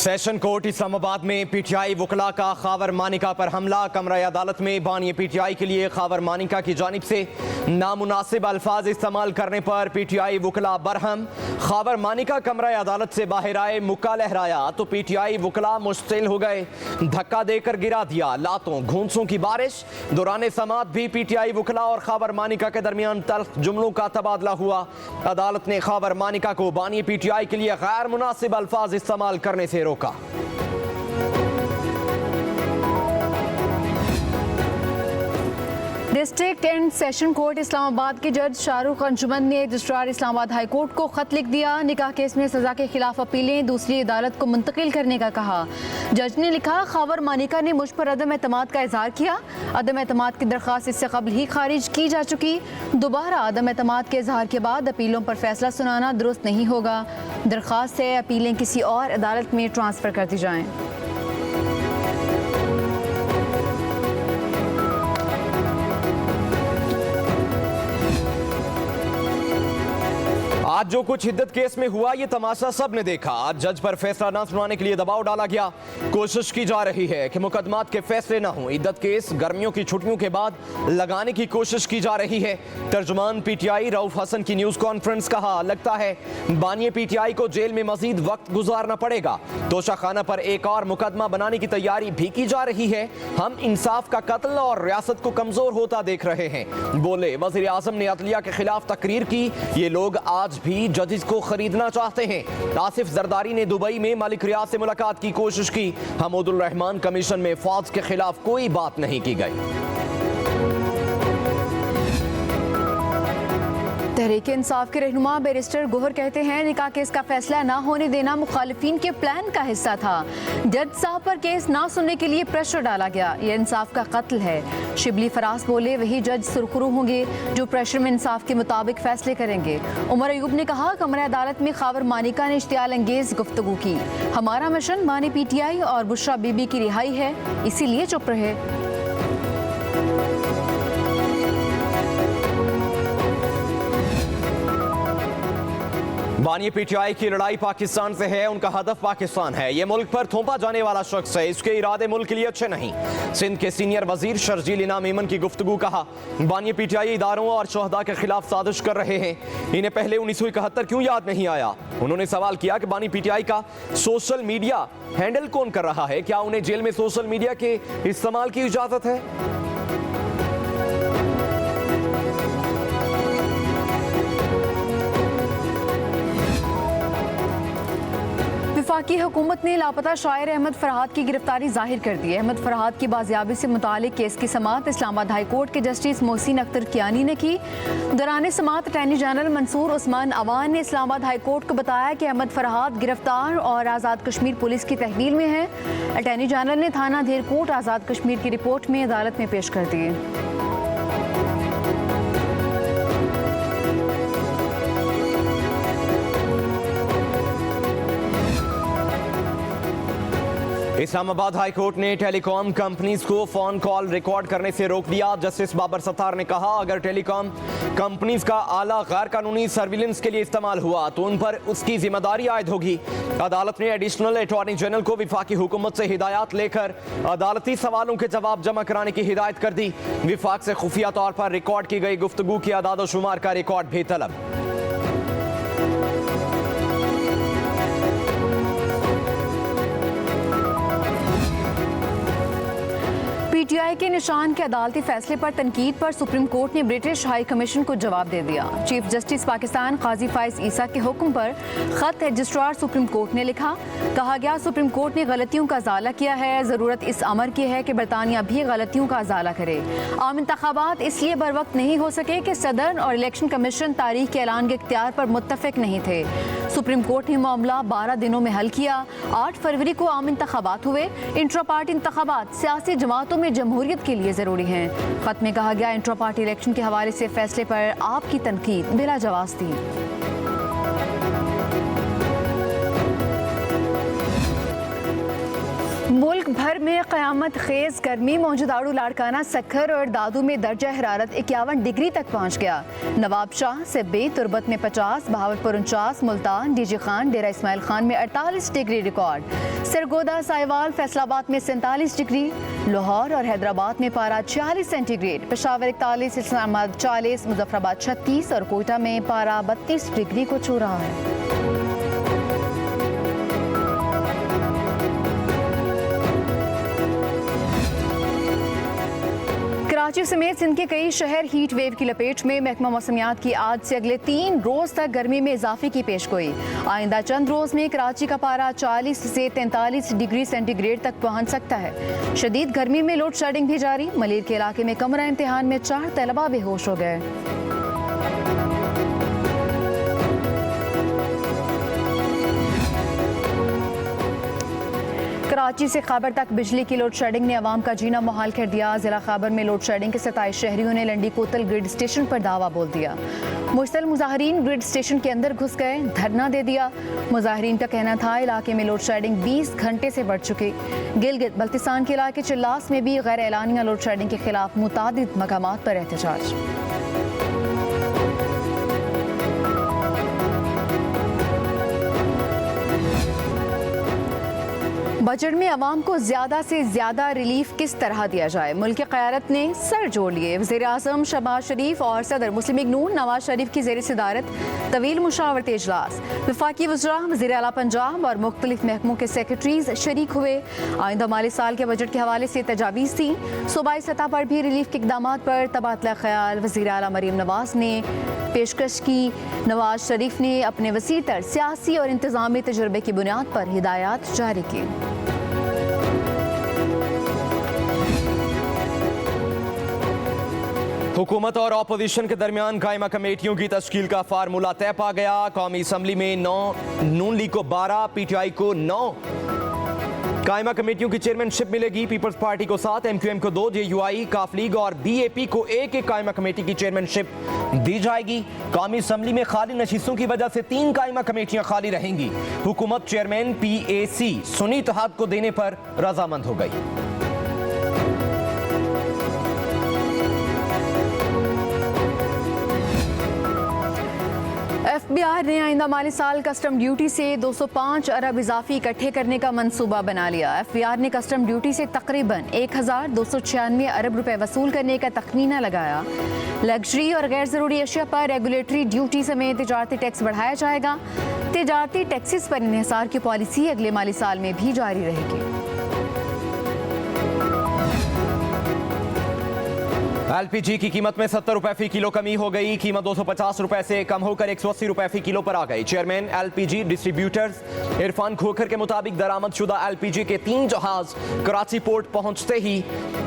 Session court Islamabad में PTI वकला का खावर मानिका पर हमला। कमरा अदालत में बानी पीटीआई के लिए खावर मानिका की जानिब से नामुनासिब अल्फाज इस्तेमाल करने पर पीटीआई वकला बरहम। खावर मानिका कमरा अदालत से बाहर आए, मुक्का लहराया तो पीटीआई वकला मुश्तिल हो गए, धक्का देकर गिरा दिया। लातों घूंसों की बारिश। दौरान समात भी पीटीआई वकला और खावर मानिका के दरमियान तल्ख जुमलों का तबादला हुआ। अदालत ने खावर मानिका को बानी पीटीआई के लिए गैर मुनासिब अल्फाज इस्तेमाल करने से रोका। District and session court Islamabad के जज शाहरुख अंजुमन ने रजिस्ट्रार इस्लामाबाद हाई कोर्ट को खत लिख दिया। निकाह केस में सजा के खिलाफ अपीलें दूसरी अदालत को मुंतकिल करने का कहा। जज ने लिखा, खावर मानिका ने मुझ पर अदम एतमाद का इजहार किया। अदम एतमाद की दरख्वास्त इससे कबल ही खारिज की जा चुकी। दोबारा अदम एतमाद के इजहार के बाद अपीलों पर फैसला सुनाना दुरुस्त नहीं होगा। दरख्वास्त है अपीलें किसी और अदालत में ट्रांसफ़र कर दी जाएँ। आज जो कुछ हिद्दत केस में हुआ, ये तमाशा सब ने देखा। आज जज पर फैसला न सुनाने के लिए दबाव डाला गया। कोशिश की जा रही है कि मुकदमात के फैसले न हों। हिद्दत केस गर्मियों की छुट्टियों के बाद लगाने की कोशिश की जा रही है। तर्जुमान पीटीआई रऊफ हसन की न्यूज कॉन्फ्रेंस। कहा, लगता है बानी पीटीआई को जेल में मजीद वक्त गुजारना पड़ेगा। तोशाखाना पर एक और मुकदमा बनाने की तैयारी भी की जा रही है। हम इंसाफ का कत्ल और रियासत को कमजोर होता देख रहे हैं। बोले, वजीर आजम ने अदलिया के खिलाफ तकरीर की। ये लोग आज भी जजेस को खरीदना चाहते हैं। आसिफ जरदारी ने दुबई में मलिक रियाज से मुलाकात की कोशिश की। हमीदुर रहमान कमीशन में फौज के खिलाफ कोई बात नहीं की गई। तहरीक इंसाफ के रहनुमा बैरिस्टर गोहर कहते हैं, निकाह केस का फैसला ना होने देना मुखालिफिन के प्लान का हिस्सा था। जज साहब पर केस ना सुनने के लिए प्रेशर डाला गया। यह इंसाफ का कत्ल है। शिबली फराज बोले, वही जज सुरखरू होंगे जो प्रेशर में इंसाफ के मुताबिक फैसले करेंगे। उमर अयूब ने कहा, कमरा अदालत में खावर मानिका ने इश्तियाल अंगेज गुफ्तगू की। हमारा मिशन बानी पीटीआई और बुशरा बीबी की रिहाई है, इसीलिए चुप रहे। बानी पीटीआई की लड़ाई पाकिस्तान से है, उनका हदफ पाकिस्तान है। ये मुल्क पर थोपा जाने वाला शख्स है, इसके इरादे मुल्क के लिए अच्छे नहीं। सिंध के सीनियर वजीर शर्जील इनाम ईमन की गुफ्तगू। कहा, बानी पीटीआई इदारों और शहदा के खिलाफ साजिश कर रहे हैं। इन्हें पहले 1971 क्यों याद नहीं आया? उन्होंने सवाल किया कि बानी पीटीआई का सोशल मीडिया हैंडल कौन कर रहा है? क्या उन्हें जेल में सोशल मीडिया के इस्तेमाल की इजाजत है? वफाकी हुकूमत ने लापता शायर अहमद फरहाद की गिरफ्तारी जाहिर कर दी है। अहमद फरहाद की बाजियाबी से मुतालिक केस की समात इस्लामाबाद हाई कोर्ट के जस्टिस मोहसिन अख्तर कियानी ने की। दौरान समात अटॉर्नी जनरल मंसूर उस्मान अवान ने इस्लामाबाद हाई कोर्ट को बताया कि अहमद फरहाद गिरफ्तार और आज़ाद कश्मीर पुलिस की तहवील में है। अटॉर्नी जनरल ने थाना धेरकोट आज़ाद कश्मीर की रिपोर्ट में अदालत में पेश कर दी। इस्लामाबाद हाई कोर्ट ने टेलीकॉम कंपनीज को फोन कॉल रिकॉर्ड करने से रोक दिया। जस्टिस बाबर सत्तार ने कहा, अगर टेलीकॉम कंपनीज का आला गैर कानूनी सर्विलेंस के लिए इस्तेमाल हुआ तो उन पर उसकी जिम्मेदारी आयद होगी। अदालत ने एडिशनल अटॉर्नी जनरल को वफाकी हुकूमत से हिदायत लेकर अदालती सवालों के जवाब जमा कराने की हिदायत कर दी। विफाक से खुफिया तौर पर रिकॉर्ड की गई गुफ्तगू की आदाद शुमार का रिकॉर्ड भी तलब। पीटीआई के निशान के अदालती फैसले पर तनकीद पर सुप्रीम कोर्ट ने ब्रिटिश हाई कमीशन को जवाब दे दिया। चीफ जस्टिस पाकिस्तान काजी फाइज ईसा के हुक्म पर खत रजिस्ट्रार सुप्रीम कोर्ट ने लिखा। कहा गया, सुप्रीम कोर्ट ने गलतियों का अजाला किया है। ज़रूरत इस अमर की है कि बरतानिया भी गलतियों का अजाला करे। आम इंतखाबात इसलिए बर वक्त नहीं हो सके कि सदर और इलेक्शन कमीशन तारीख के ऐलान के इख्तियार पर मुत्तफिक नहीं थे। सुप्रीम कोर्ट ने मामला 12 दिनों में हल किया। 8 फरवरी को आम इंतखाबात हुए। इंट्रा पार्टी इंतखाबात सियासी जमातों में जमहूरियत के लिए ज़रूरी हैं। खत में कहा गया, इंट्रा पार्टी इलेक्शन के हवाले से फैसले पर आपकी तनकीद बिला जवाब थी। मुल्क भर भर में क़यामत खेज गर्मी मौजूदाड़ू लाड़काना सक्खर और दादू में दर्जा हरारत 51 डिग्री तक पहुँच गया। नवाबशाह, सिब्बी, तुरबत में 50, बहावलपुर 49, मुल्तान, डीजी खान, डेरा इस्माइल खान में 48 डिग्री रिकॉर्ड, सरगोदा, साहिवाल, फैसलाबाद में 47 डिग्री, लाहौर और हैदराबाद में पारा 46 सेंटीग्रेड, पेशावर 41, इस्लामाबाद 40, मुजफ्फराबाद 36 और कोयटा में पारा 32 डिग्री को छू रहा है। कराची समेत सिंध के कई शहर हीट वेव की लपेट में। महकमा मौसमियात की आज से अगले 3 रोज तक गर्मी में इजाफे की पेशगोई। आइंदा चंद रोज में कराची का पारा 40 से 43 डिग्री सेंटीग्रेड तक पहुंच सकता है। शदीद गर्मी में लोड शेडिंग भी जारी। मलीर के इलाके में कमरा इम्तिहान में 4 तलबा बेहोश हो गए। कराची से खैबर तक बिजली की लोड शेडिंग ने अवाम का जीना मुहाल कर दिया। जिला खैबर में लोड शेडिंग के 27 शहरियों ने लंडी कोतल ग्रिड स्टेशन पर दावा बोल दिया। मुश्तल मुजाहरीन ग्रिड स्टेशन के अंदर घुस गए, धरना दे दिया। मुजाहरीन का कहना था इलाके में लोड शेडिंग 20 घंटे से बढ़ चुकी। गिलगित बल्तिस्तान के इलाके चिल्लास में भी गैर एलानिया लोड शेडिंग के खिलाफ मुतादिद मकामात पर एहतजाज। बजट में अवाम को ज्यादा से ज्यादा रिलीफ किस तरह दिया जाए, मुल्क की क़यादत ने सर जोड़ लिए। वज़ीर-ए-आज़म शहबाज शरीफ और सदर मुस्लिम लीग नून नवाज शरीफ की ज़ेर सदारत तवील मुशावरती इजलास। वफाकी वज़रा, वज़ीर आला पंजाब और मुख्तलिफ महकमों के सेक्रेटरीज शरीक हुए। आइंदा माली साल के बजट के हवाले से तजावीज़ थी। सूबाई सतह पर भी रिलीफ के इक़दामात पर तबादला ख्याल वज़ीर आला मरीम नवाज ने पेशकश की। नवाज शरीफ ने अपने वसीतर सियासी और इंतज़ामी तजुर्बे की बुनियाद पर हिदायत जारी की। हुकूमत और अपोजिशन के दरमियान कायमा कमेटियों की तश्कील का फार्मूला तय पा गया। कौमी असम्बली में 9, नून लीग को 12, पीटीआई को 9 कायमा कमेटियों की चेयरमैनशिप मिलेगी। पीपल्स पार्टी को 7, एमक्यूएम को 2, जेयूआई, काफ लीग और बीएपी को एक कायमा कमेटी की चेयरमैनशिप दी जाएगी। कौमी असम्बली में खाली नशीसों की वजह से 3 कायमा कमेटियां खाली रहेंगी। हुकूमत चेयरमैन पीएसी सुन्नी इत्तेहाद को देने पर रजामंद हो गई। FBI ने आइंदा माली साल कस्टम ड्यूटी से 205 अरब इजाफी इकट्ठे करने का मंसूबा बना लिया। FBI ने कस्टम ड्यूटी से तकरीबन 1296 अरब रुपए वसूल करने का तखमीना लगाया। लग्जरी और गैर ज़रूरी अशिया पर रेगुलेटरी ड्यूटी समेत तिजारती टैक्स बढ़ाया जाएगा। तिजारती टैक्सेस पर इन्हिसार की पॉलिसी अगले माली साल में भी जारी रहेगी। एलपीजी की कीमत में 70 रुपए फी किलो कमी हो गई। कीमत 250 रुपए से कम होकर 180 रुपए फी किलो पर आ गई। Chairman LPG distributors Irfan Khokhar के मुताबिक दरामद शुदा एलपीजी के 3 जहाज कराची पोर्ट पहुंचते ही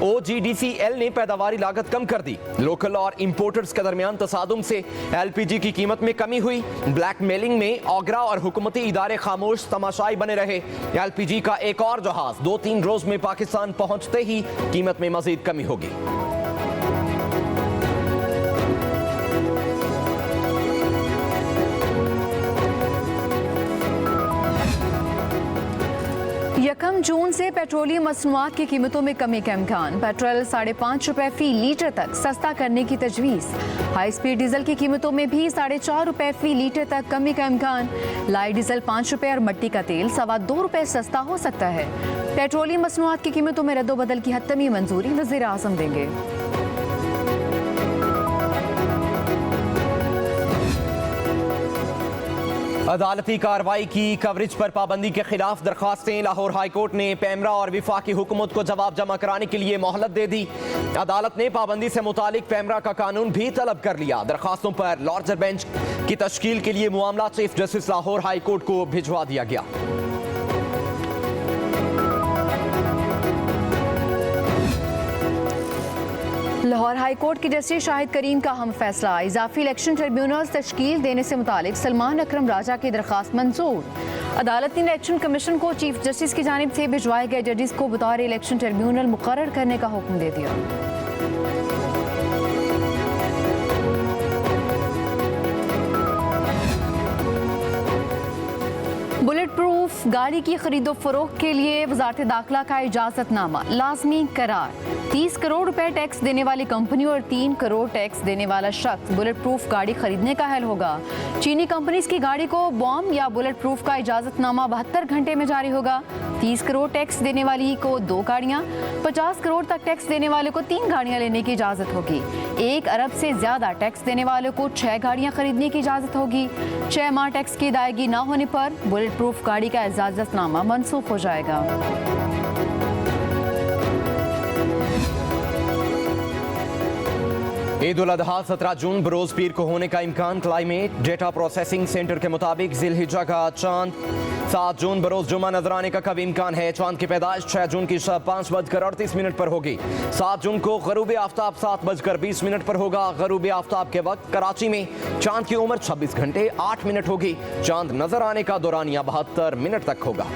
ओजीडीसीएल ने पैदावारी लागत कम कर दी। लोकल और इंपोर्टर्स के दरमियान तसादुम से एलपीजी की कीमत में कमी हुई। ब्लैकमेलिंग में ओगरा और हुकूमती इदारे खामोश तमाशाई बने रहे। एलपीजी का एक और जहाज 2-3 रोज में पाकिस्तान पहुंचते ही कीमत में मजीद कमी होगी। यकम जून से पेट्रोलियम मसनूआत की कीमतों में कमी का इम्कान। पेट्रोल 5.5 रुपए फी लीटर तक सस्ता करने की तजवीज़। हाई स्पीड डीजल की कीमतों में भी 4.5 रुपए फी लीटर तक कमी का इम्कान। लाइट डीजल 5 रुपए और मट्टी का तेल 2.25 रुपए सस्ता हो सकता है। पेट्रोलियम मसनूआत की कीमतों में रद्दोबदल की हतमी मंजूरी वज़ीर आज़म देंगे। अदालती कार्रवाई की कवरेज पर पाबंदी के खिलाफ दरखास्तें। लाहौर हाई कोर्ट ने पैमरा और विफाकी हुकूमत को जवाब जमा कराने के लिए मोहलत दे दी। अदालत ने पाबंदी से मुतालिक पैमरा का कानून भी तलब कर लिया। दरखास्तों पर लार्जर बेंच की तश्कील के लिए मामला chief justice Lahore high court को भिजवा दिया गया। लाहौर हाई कोर्ट के जस्टिस शाहिद करीम का अहम फैसला। इजाफी इलेक्शन ट्रिब्यूनल तश्कील देने से मुतालिक सलमान अकरम राजा की दरखास्त मंजूर। अदालत ने इलेक्शन कमीशन को चीफ जस्टिस की जानिब से भिजवाए गए जजेस को बतौर इलेक्शन ट्रिब्यूनल मुकर्रर करने का हुक्म दे दिया। बुलेट प्रूफ गाड़ी की खरीदो फरोख्त के लिए वजारत दाखिला का इजाजतनामा लाजमी करार। 30 करोड़ रुपए टैक्स देने वाली कंपनी और 3 करोड़ टैक्स देने वाला शख्स बुलेट प्रूफ गाड़ी खरीदने का हल होगा। चीनी कंपनीज की गाड़ी को बॉम्ब या बुलेट प्रूफ का इजाजतनामा 72 घंटे में जारी होगा। 30 करोड़ टैक्स देने वाली को 2 गाड़ियां, 50 करोड़ तक टैक्स देने वाले को 3 गाड़ियां लेने की इजाजत होगी। 1 अरब से ज्यादा टैक्स देने वाले को 6 गाड़ियां खरीदने की इजाजत होगी। 6 माह टैक्स की अदायगी न होने पर बुलेट प्रूफ गाड़ी का इजाजतनामा मनसूख हो जाएगा। ईद उल अजहा 17 जून बरोज पीर को होने का इम्कान। क्लाइमेट डेटा प्रोसेसिंग सेंटर के मुताबिक जिलहिज्जा का चांद 7 जून बरोज जुमा नजर आने का कभी इम्कान है। चांद की पैदाइश 6 जून की शब 5:38 पर होगी। 7 जून को गरूब आफ्ताब 7:20 पर होगा। गरूब आफ्ताब के वक्त कराची में चांद की उम्र 26 घंटे 8 मिनट होगी। चांद नजर आने का दौरानिया 72 मिनट तक होगा।